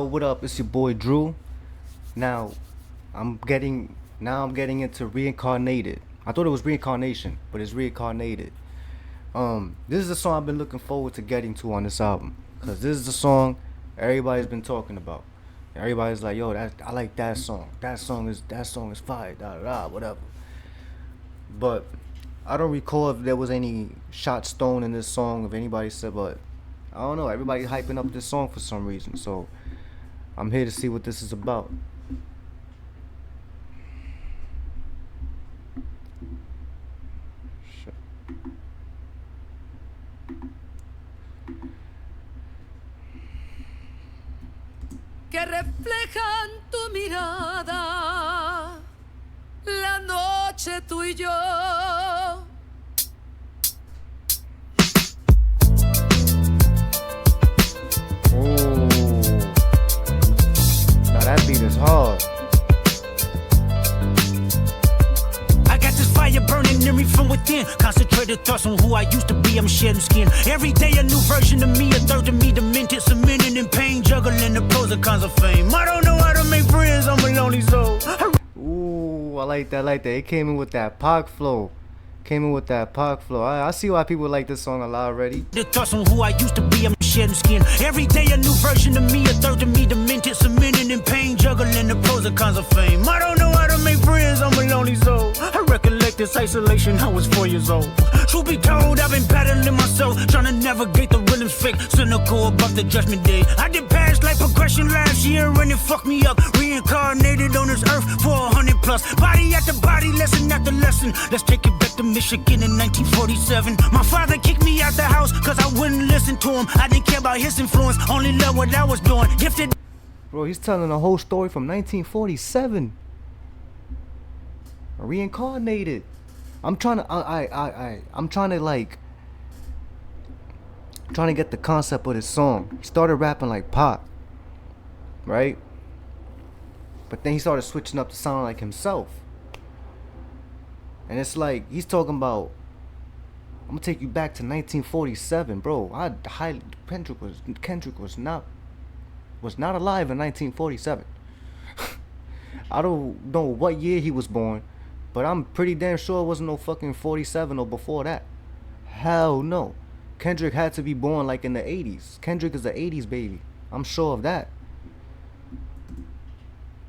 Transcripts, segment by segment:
What up? It's your boy Drew. Now, I'm getting into Reincarnated. I thought it was Reincarnation, but it's Reincarnated. This is the song I've been looking forward to getting to on this album, cause this is the song everybody's been talking about. Everybody's like, yo, I like that song. That song is fire. Da da da, whatever. But I don't recall if there was any shot stone in this song. If anybody said, but I don't know. Everybody's hyping up this song for some reason, so I'm here to see what this is about. Shit. Que reflejan tu mirada, la noche tú y yo. Oh, now that beat is hard. I got this fire burning in me from within. Concentrated thoughts on who I used to be, I'm shedding skin. Every day a new version of me, a third of me demented, cemented in pain, juggling the pros and cons of fame. I don't know how to make friends, I'm a lonely soul. Ooh, I like that. It came in with that Pac flow. I see why people like this song a lot already. The thoughts on who I used to be, I'm shedding skin. Every day a new version of me, a third of me demented, cemented in pain, juggling the pros and cons of fame. I don't know how to make friends, I'm a lonely soul. I recollect this isolation, I was 4 years old. Truth be told, I've been battling myself, trying to navigate the rhythms fake, cynical about the judgment day. I did past life progression last year and it fucked me up. Reincarnated on this earth for 100 plus. Body after body, lesson after lesson. Let's take it back to Michigan in 1947. My father kicked me out the house cause I wouldn't listen to him. I didn't care about his influence, only loved what I was doing. Gifted. Bro, he's telling a whole story from 1947. Reincarnated. I'm trying to get the concept of this song. He started rapping like Pac, right? But then he started switching up to sound like himself. And it's like he's talking about, I'm gonna take you back to 1947, bro. Kendrick was not alive in 1947. I don't know what year he was born, but I'm pretty damn sure it wasn't no fucking 47 or before that. Hell no. Kendrick had to be born like in the 80s. Kendrick is a 80s baby. I'm sure of that.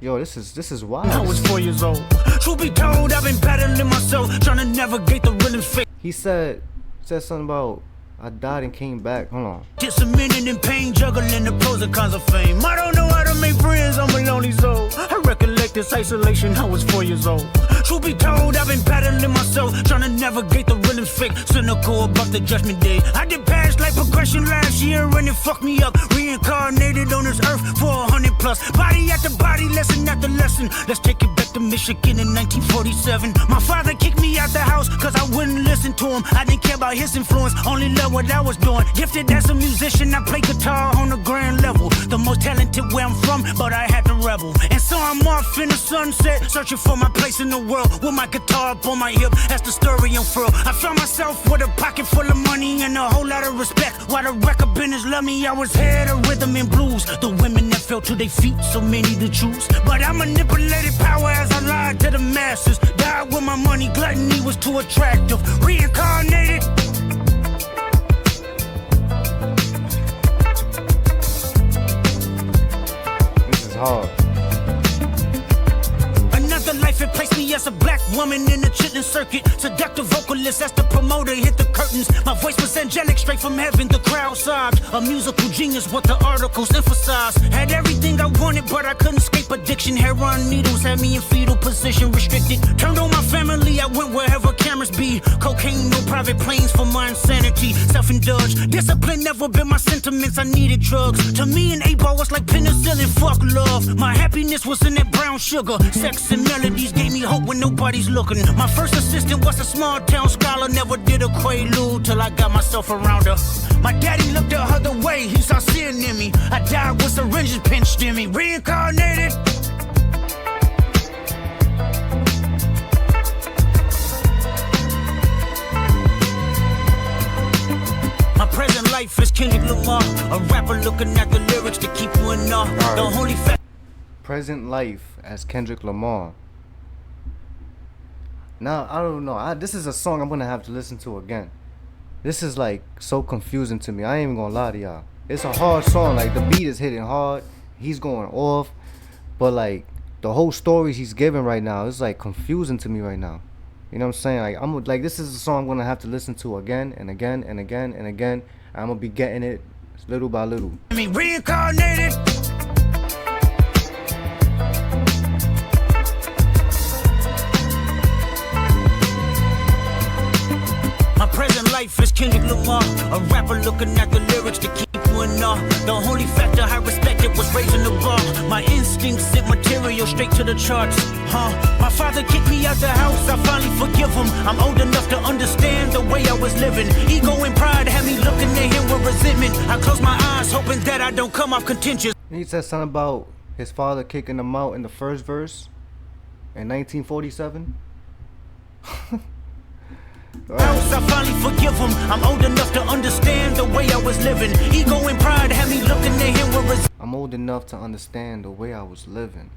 Yo, this is wild. I was 4 years old. Truth be told, I've been battling myself, trying to navigate the rhythms fake. He said something about I died and came back. Hold on. Just a minute in pain, juggling the pros and cons of fame. I don't know how to make friends, I'm a lonely soul. I recollect this isolation, I was 4 years old. Truth be told, I've been battling myself, trying to navigate the rhythms fake, cynical about the judgment day. I did past life progression last year and it fucked me up. Reincarnated on this earth for 100 plus. Body after body, lesson after lesson. Let's take it back to Michigan in 1947. My father kicked me out the house cause I wouldn't listen to him. I didn't care about his influence, only loved what I was doing. Gifted as a musician, I play guitar on the grand level. The most talented where I'm from, but I had to rebel. And so I'm off in the sunset, searching for my place in the world, with my guitar up on my hip as the story unfurled. I found myself with a pocket full of money and a whole lot of respect. While the record business loved me, I was head of rhythm and blues. The women that fell to their feet, so many to choose. But I manipulated power as I lied to the masses. Died with my money, gluttony was too attractive. Reincarnated. Hard. Another life, it placed me as a black woman in the chitlin circuit. Seductive vocalist as the promoter hit the curtains. My voice was angelic, straight from heaven, the crowd sobbed. A musical genius, what the articles emphasize. Had everything I wanted, but I couldn't escape addiction. Heroin needles had me in fetal position, restricted. Turned on my family, I went wherever cameras be. Cocaine, no private planes for my insanity. Self-indulged, discipline never been my sentiments, I needed drugs. To me, an 8-ball was like penicillin, fuck love. My happiness was in that brown sugar. Sex and melodies gave me hope when nobody's looking. My first assistant was a small town scholar. Never did a quaalude till I got myself around her. My daddy looked the other way, he saw sin in me. I died with syringes pinched in me. Reincarnated. My present life life is Kendrick Lamar, a rapper looking at the lyrics to keep you in awe. The only fact. Present life as Kendrick Lamar. Now, I don't know. This is a song I'm going to have to listen to again. This is like so confusing to me. I ain't even going to lie to y'all. It's a hard song. Like the beat is hitting hard. He's going off. But like the whole stories he's giving right now is like confusing to me right now. You know what I'm saying? Like I'm like, this is a song I'm going to have to listen to again and again and again and again. I'm going to be getting it little by little. I mean, reincarnated. Present life is Kendrick Lamar, a rapper looking at the lyrics to keep you in awe. The only factor I respected was raising the bar. My instincts sent material straight to the charts. My father kicked me out the house, I finally forgive him. I'm old enough to understand the way I was living. Ego and pride had me looking at him with resentment. I close my eyes hoping that I don't come off contentious. He said something about his father kicking him out in the first verse in 1947. House, I finally forgive him. I'm old enough to understand the way I was living. Ego and pride had me looking at him with I'm old enough to understand the way I was living.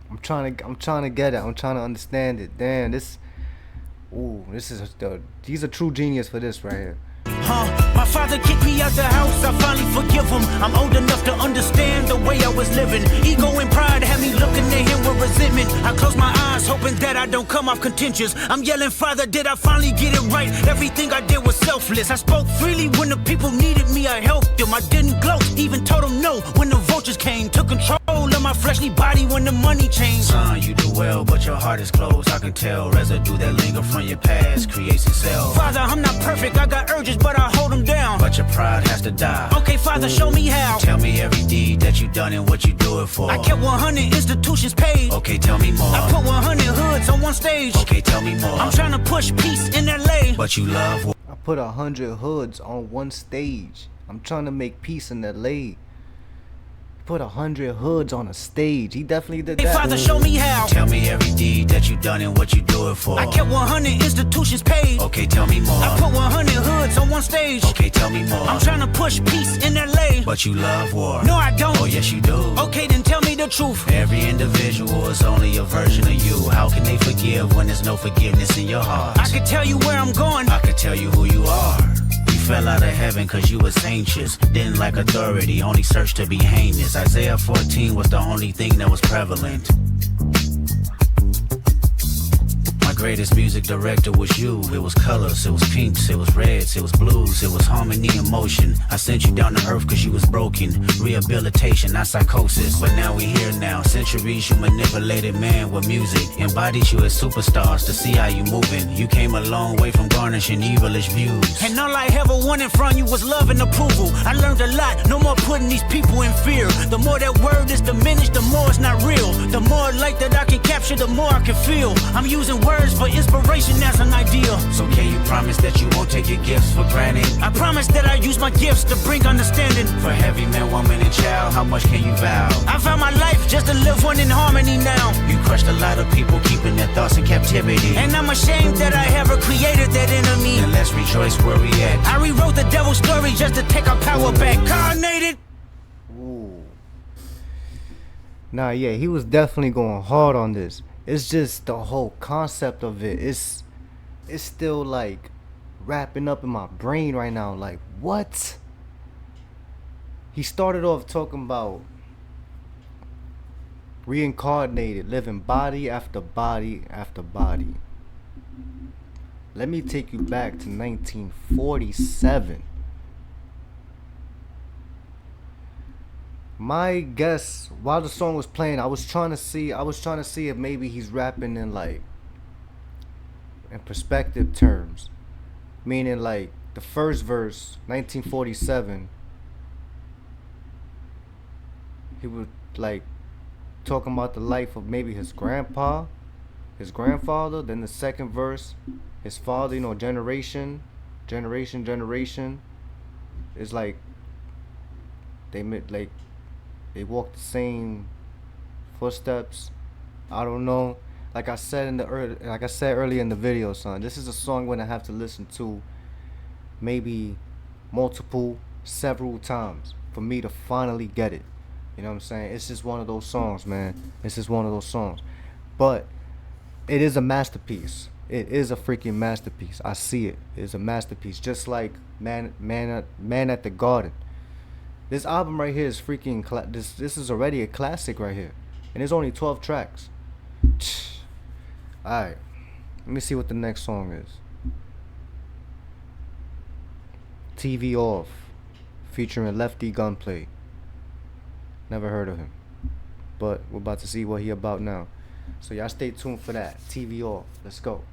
I'm trying to get it. I'm trying to understand it. Damn, this is he's a true genius for this right here. My father kicked me out the house, I finally forgive him. I'm old enough to understand the way I was living. Ego and pride had me looking at him with resentment. I close my eyes hoping that I don't come off contentious. I'm yelling, Father, did I finally get it right? Everything I did was selfless. I spoke freely when the people needed me, I helped them. I didn't gloat, even told them no when the vultures came. Took control of my fleshly body when the money changed. Son, you do well, but your heart is closed. I can tell residue that linger from your past creates itself. Father, I'm not perfect, I got urges, but I hold them down. But your pride has to die. Okay, Father, show me how. Tell me every deed that you done and what you do it for. I kept 100 institutions paid. Okay, tell me more. I put 100 hoods on one stage. Okay, tell me more. I'm trying to push peace in LA. But you love war. I put 100 hoods on one stage. I'm trying to make peace in LA. Put 100 hoods on a stage. He definitely did that. Hey, Father, show me how. Tell me every deed that you done and what you do it for. I kept 100 institutions paid. Okay, tell me more. I put 100 hoods on one stage. Okay, tell me more. I'm trying to push peace in LA. But you love war. No, I don't. Oh, yes, you do. Okay, then tell me the truth. Every individual is only a version of you. How can they forgive when there's no forgiveness in your heart? I could tell you where I'm going. I could tell you who you are. You fell out of heaven cause you was anxious. Didn't like authority, only searched to be heinous. Isaiah 14 was the only thing that was prevalent. My greatest music director was you. It was colors, it was pinks, it was reds, it was blues, it was harmony and motion. I sent you down to earth cause you was broken. Rehabilitation, not psychosis. But now we here now. Centuries you manipulated man with music. Embodied you as superstars to see how you moving. You came a long way from garnishing evilish views. And all I ever wanted from you was love and approval. I learned a lot, no more putting these people in fear. The more that word is diminished, the more it's not real. The more light that I can capture, the more I can feel. I'm using words for inspiration as an ideal. So can you promise that you won't take your gifts for granted? I promise that I use my gifts to bring understanding. For heavy man, woman, and child, how much can you vow? I found my life just to live one in harmony now. You crushed a lot of people keeping their thoughts in captivity. And I'm ashamed that I ever created that enemy. And let's rejoice where we at. I rewrote the devil's story just to take our power back. Reincarnated. Ooh. Nah, yeah, he was definitely going hard on this. It's just the whole concept of it. It's still like wrapping up in my brain right now. Like, what? He started off talking about reincarnated, living body after body after body. Let me take you back to 1947. My guess, while the song was playing, I was trying to see if maybe he's rapping in like in perspective terms, meaning like the first verse, 1947, he was like talking about the life of maybe his grandpa, his grandfather. Then the second verse, his father, you know, generation is like they walk the same footsteps. I don't know. like I said earlier in the video, son, this is a song I'm gonna have to listen to maybe several times for me to finally get it. You know what I'm saying? It's just one of those songs, man. It's just one of those songs. But it is a masterpiece. It is a freaking masterpiece. I see it. It's a masterpiece. Just like Man at the Garden. This album right here is freaking this is already a classic right here. And there's only 12 tracks. Alright. Let me see what the next song is. TV Off, featuring Lefty Gunplay. Never heard of him, but we're about to see what he about now. So y'all stay tuned for that. TV Off. Let's go.